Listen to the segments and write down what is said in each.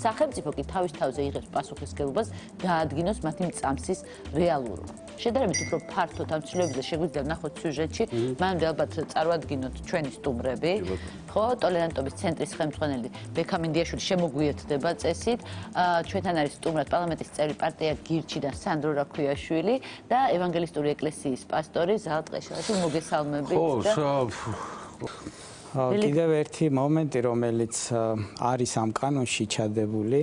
სახელმწიფო კი თავის თავზე იღებს პასუხისმგებლობას დაადგინოს მათი მწამსის რეალურობა. შედარებით უფრო ფართოდ ამ ცვლილებებზე შეგვიძლია ვნახოთ სიუჟეტში, მანამდე ალბათ წარვადგინოთ ჩვენი სტუმრები. ხო, ტოლერანტობის ცენტრის ხელმძღვანელი ბექა მინდიაშვილი შემოგვიერთდება წესით. ჩვენთან არის სტუმრად პარლამენტის წევრი პარტია გირჩიდან სანდრო რაქვიაშვილი და ევანგელისტური ეკლესიის პასტორი ზალ ტყეშელაშვილი. მოგესალმებით. კიდევ ერთი მომენტი, რომელიც არის ამ კანონში ჩადებული,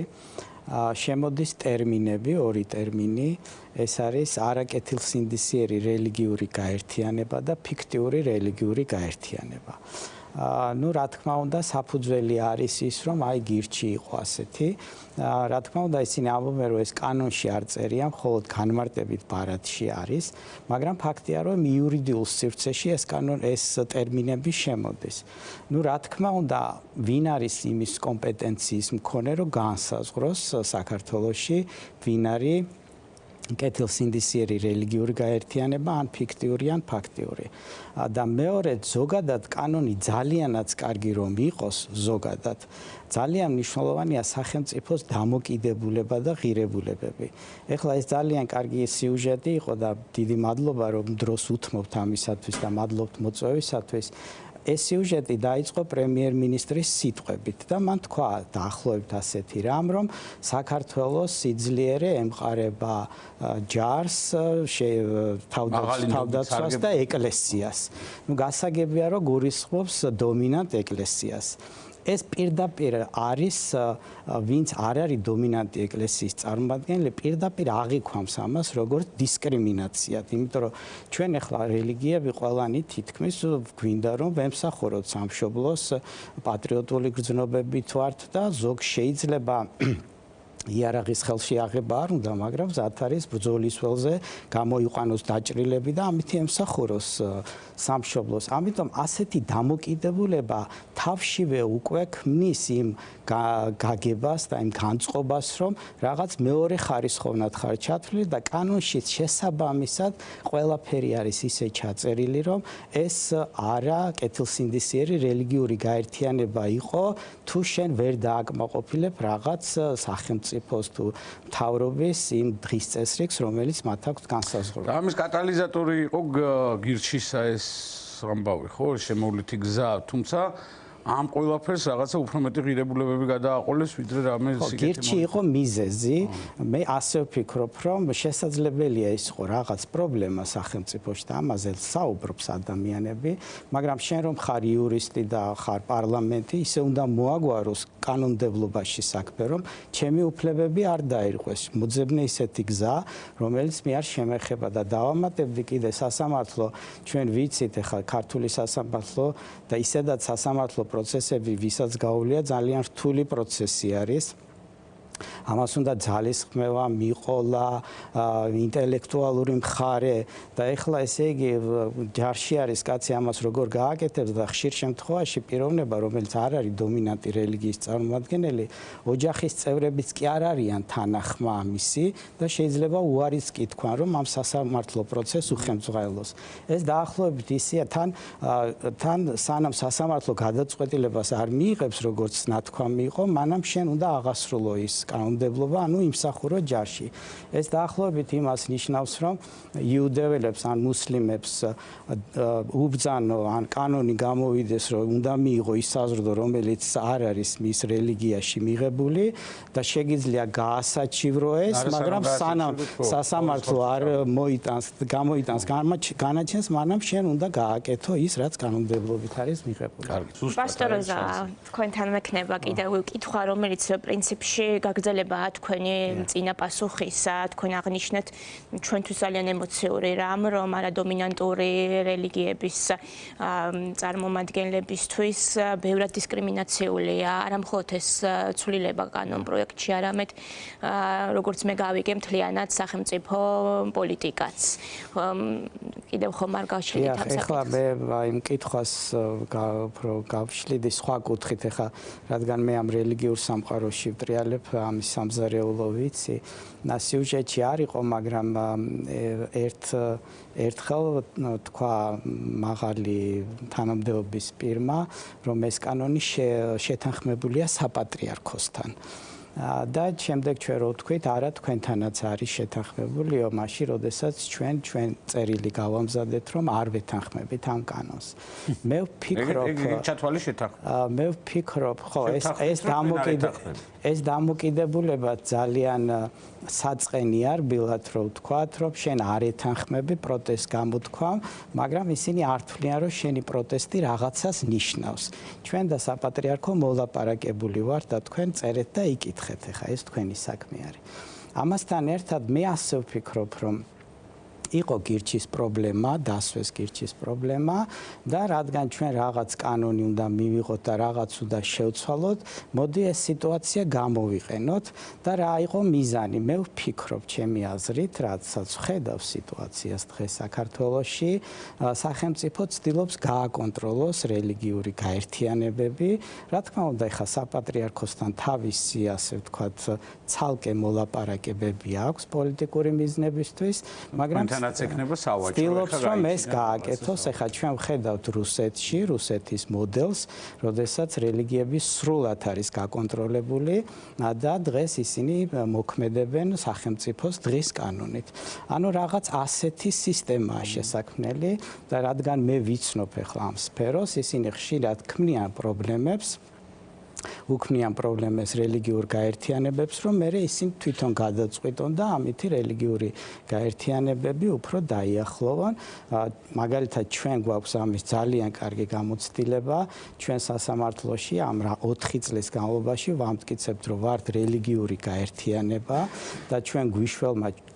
შემოდის ტერმინები, ორი ტერმინი, ეს არის არაკეთილსინდისიერი რელიგიური გაერთიანება და ფიქტიური რელიგიური გაერთიანება. Ну, რა თქმა უნდა, საფუძველი არის ის, რომ აი გირჩი იყო ასეთი. რა თქმა უნდა, ისინი ამბობენ, რომ ეს კანონში არ წერია, მხოლოდ განმარტებით ბარათში არის, მაგრამ ფაქტია, რომ იურიდიულ სივრცეში ეს ტერმინები შემოდის. Ну, რა თქმა უნდა, ვინ არის იმის კომპეტენციის მქონე, რომ განსაზღვროს საქართველოში, ვინ არის კეთილსინდისიერი რელიგიური გაერთიანება, ან ფიქტიური, ან ფაქტიური. და მეორედ, ზოგადად კანონი ძალიანაც კარგი რომ იყოს, ზოგადად, ძალიან მნიშვნელოვანია სახელმწიფოს დამოკიდებულება და ღირებულებები. ეხლა ეს ძალიან კარგი სიუჟეტი იყო და დიდი მადლობა, რომ დროს უთმობთ ამისათვის და მადლობთ მოწვევისათვის. ეს სიუჟეტი დაიწყო პრემიერ-მინისტრის სიტყვებით და მან თქვა დაახლოებით ასეთი რამ, რომ საქართველოს სიძლიერე ემყარება ჯარს, თავდაცვას და ეკლესიას. Ну, გასაგებია, რომ გულისხმობს დომინანტ ეკლესიას. ეს პირდაპირ არის, ვინც არ არის დომინანტი ეკლესიის წარმომადგენელი, პირდაპირ აღიქვამს ამას როგორც დისკრიმინაციად, იმიტომ რომ ჩვენ ახლა რელიგიები ყველანი თითქმის გვინდა რომ ვემსახუროთ სამშობლოს, პატრიოტული გრძნობებით ვართ და ზოგ შეიძლება იარაღის ხელში აღება არ უნდა, მაგრამ მზად არის ბრძოლის ველზე გამოიყვანოს დაჭრილები და ამით ემსახუროს სამშობლოს. ამიტომ ასეთი დამოკიდებულება თავშივე უკვე ქმნის იმ გაგებას და იმ განწყობას, რომ რაღაც მეორე ხარისხოვნად ხარ ჩათვლილი და კანონში შესაბამისად ყველაფერი არის ისე ჩაწერილი, რომ ეს არა კეთილსინდისიერი რელიგიური გაერთიანება იყო, თუ შენ ვერ დააკმაყოფილებ რაღაც სახელმწიფოს თუ მთავრობის იმ დღის წესრიგს, რომელიც მათ აქვს განსაზღვრული. ამის კატალიზატორი იყო გირჩისა ეს ამბავი, ხო, შემოვლითი გზა, თუმცა ამ ყველაფერს რაღაცა უფრო მეტი ღირებულებები გადააყოლეს, ვიდრე რამე სიკეთე. გირჩი იყო მიზეზი. მე ასე ვფიქრობ, რომ შესაძლებელია ის იყო რაღაც პრობლემა სახელმწიფოში და ამაზე საუბრობს ადამიანები, მაგრამ შენ რომ ხარ იურისტი და ხარ პარლამენტი, ისე უნდა მოაგვაროს კანონმდებლობაში საქმე, რომ ჩემი უფლებები არ დაირღვეს. მოძებნე ისეთი გზა, რომელიც მე არ შემეხება და დავამატებდი კიდე სასამართლო, ჩვენ ვიცით ახლა ქართული სასამართლო და ისედაც სასამართლო პროცესები, ვისაც გაუვლია, ძალიან რთული პროცესი არის. ამას უნდა ძალისხმევა, მიყოლა, ინტელექტუალური მხარე და ეხლა ესე იგი ჯარში არის კაცი ამას როგორ გააკეთებს და ხშირ შემთხვევაში პიროვნება, რომელიც არ არის დომინანტი რელიგიის წარმომადგენელი, ოჯახის წევრებიც კი არ არიან თანახმა ამისი და შეიძლება უარის კი თქვან, რომ ამ სასამართლო პროცესს უხელმძღვანელობს. ეს დაახლოებით ისეა, თან სანამ სასამართლო გადაწყვეტილებას არ მიიღებს, როგორც ნათქვამი იყო, მანამ შენ უნდა აღასრულო ის კანონმდებლობა, ანუ იმსახურო ჯარში. ეს დაახლოებით იმას ნიშნავს, რომ იუდეველებს ან მუსლიმებს უბრძანო ან კანონი გამოვიდეს, რომ უნდა მიიღო ის საზრდო, რომელიც არ არის მის რელიგიაში მიღებული და შეგიძლია გაასაჩივრო ეს, მაგრამ სანამ სასამართლო არ გამოიტანს განაჩენს, მანამ შენ უნდა გააკეთო ის, რაც კანონმდებლობით არის მიღებული. პასტორ ზა, თქვენთან მექნება კიდევ კითხვა, რომელიც პრინციპში გაგრძელებაა თქვენი წინა პასუხისა, თქვენ აღნიშნეთ ჩვენთვის ძალიან ემოციური რამ, რომ არადომინანტური რელიგიების წარმომადგენლებისთვის ბევრად დისკრიმინაციულია, არა მხოლოდ ეს ცვლილება კანონ პროექტში, არამედ როგორც მე გავიგე, მთლიანად სახელმწიფო პოლიტიკაც. კიდევ ხომ არ გავშლიდით ამ საკითხს? ეხლა მე იმ კითხვას გავშლიდი სხვა კუთხით, ეხლა რადგან მე ამ რელიგიურ სამყაროში ვტრიალებ, ამის სამზარეულო ვიცი, სიუჟეტში არ იყო, მაგრამ ერთხელ თქვა მაღალი თანამდებობის პირმა, რომ ეს კანონი შეთანხმებულია საპატრიარქოსთან. და შემდეგ ჩვენ რო ვთქვით, არა თქვენთანაც არის შეთანხმებულიო, მაშინ როდესაც ჩვენ წერილი გავამზადეთ, რომ არ ვეთანხმებით ამ კანონს. მე ვფიქრობ, ჩათვალი შეთანხმება. მე ვფიქრობ, ხო, ეს დამოკიდებულება ძალიან საწყენი არ ბილად რო ვთქვათ, რომ შენ არ ეთანხმები პროტესტს გამოთქვამ, მაგრამ ისინი არ თვლიან, რომ შენი პროტესტი რაღაცას ნიშნავს. ჩვენ და საპატრიარქო მოლაპარაკებული ვართ და თქვენ წერეთ და იკითხეთ, ეხა ეს თქვენი საქმე არის. ამასთან ერთად მე ასე ვფიქრობ, რომ იყო გირჩის პრობლემა, დასვეს გირჩის პრობლემა და რადგან ჩვენ რაღაც კანონი უნდა მივიღოთ და რაღაც უნდა შევცვალოთ, მოდი ეს სიტუაცია გამოვიყენოთ და რა იყო მიზანი. მე ვფიქრობ, ჩემი აზრით, რადგანაც ვხედავ სიტუაციას დღეს საქართველოში, სახელმწიფო ცდილობს გააკონტროლოს რელიგიური გაერთიანებები. რა თქმა უნდა, ეხა საპატრიარქოსთან თავისი, ასე ვთქვათ, ცალკე მოლაპარაკებები აქვს პოლიტიკური მიზნებისთვის, მაგრამ თანაც ექნება სავაჭრო. ცდილობს რომ ეს გააკეთოს, ეხლა ჩვენ ვხედავთ რუსეთში, რუსეთის მოდელს, როდესაც რელიგიები სრულად არის გაკონტროლებული და დღეს ისინი მოქმედებენ სახელმწიფოს დღის კანონით. ანუ რაღაც ასეთი სისტემაა შესაქმნელი და რადგან მე ვიცნობ ეხლა ამ სფეროს, ისინი ხშირად ქმნიან პრობლემებს უქმნიან პრობლემებს რელიგიურ გაერთიანებებს, რომ მე ისინი თვითონ გადაწყვიტონ და ამითი რელიგიური გაერთიანებები უფრო დაიახლოვან. მაგალითად, ჩვენ გვაქვს ამის ძალიან კარგი გამოცდილება, ჩვენ სასამართლოში ამ 4 წლის განმავლობაში ვამტკიცებთ, რომ ვართ რელიგიური გაერთიანება და ჩვენ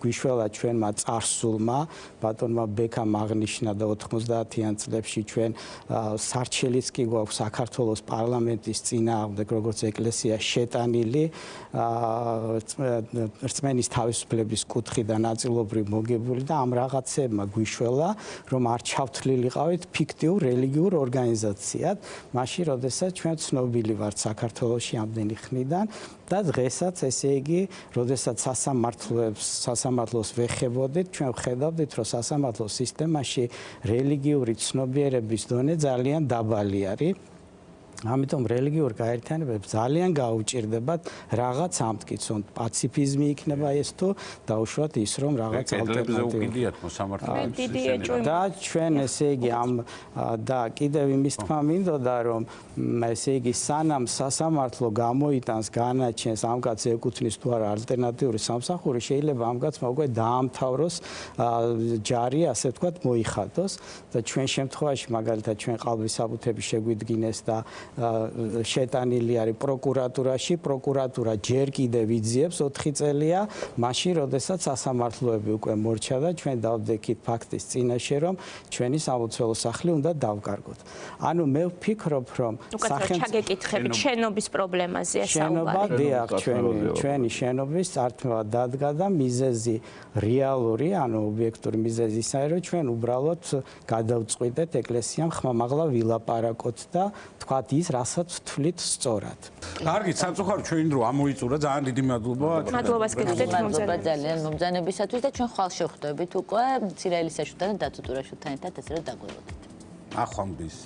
გვიშველა ჩვენმა წარსულმა, ბატონმა ბექამ აღნიშნა და 90-იან წლებში ჩვენ სარჩელიც კი გვაქვს საქართველოს პარლამენტის წინააღმდეგ, როგორც ეკლესია შეტანილი რწმენის თავისუფლების კუთხიდან ნაწილობრივ მოგებული და ამ რაღაცებმა გვიშველა, რომ არ ჩავთვლილიყავით ფიქტიურ რელიგიურ ორგანიზაციად, მაშინ როდესაც ჩვენ ცნობილი ვართ საქართველოში ამდენი ხნიდან და დღესაც ესე იგი, როდესაც სასამართლოს ვეხებოდით, ჩვენ ვხედავდით, რომ სასამართლო სისტემაში რელიგიური ცნობიერების დონე ძალიან დაბალი არის. ამიტომ რელიგიურ გაერთიანებებს ძალიან გაუჭირდებათ რაღაც ამტკიცონ, პაციფიზმი იქნება ეს თუ დაუშვათ ის, რომ რაღაც ალტერნატივა და ჩვენ ესე იგი ამ და კიდევ იმის თქმა მინდოდა, რომ ესე იგი სანამ სასამართლო გამოიტანს განაჩენს ამ კაცს ეკუთვნის თუ არა ალტერნატიული სამსახური, შეიძლება ამ კაცმა უკვე დაამთავროს ჯარი, ასე ვთქვათ, მოიხადოს და ჩვენ შემთხვევაში მაგალითად ჩვენ ყალბისაბუთები შეგვიდგინეს და შეტანილი არის პროკურატურაში, პროკურატურა ჯერ კიდევ იძიებს 4 წელია, მაშინ როდესაც სასამართლოები უკვე მორჩა და ჩვენ დავდექით ფაქტის წინაშე, რომ ჩვენი სამლოცველო სახლი უნდა დავკარგოთ. ანუ მე ვფიქრობ, რომ ჩაგეკითხებით შენობის პრობლემაზეა საუბარი. ჩვენი შენობის წართმევა დადგა და მიზეზი რეალური, ანუ ობიექტური მიზეზი ის არის, რომ ჩვენ უბრალოდ გადავწყვიტეთ ეკლესიამ ხმამაღლა ვილაპარაკოთ და თქვათ ის, რასაც თვლით სწორად. კარგი, სამწუხაროდ ჩვენ დრო ამოიწურა, ძალიან დიდი მადლობა. მადლობას გეცდით ძალიან მომზადებისათვის და ჩვენ ხვალ შევხვდებით უკვე ცირაელისაშვილთან და დათო ტურაშვილთან ერთად, ესე რომ დაგველოდეთ. ახვამდის.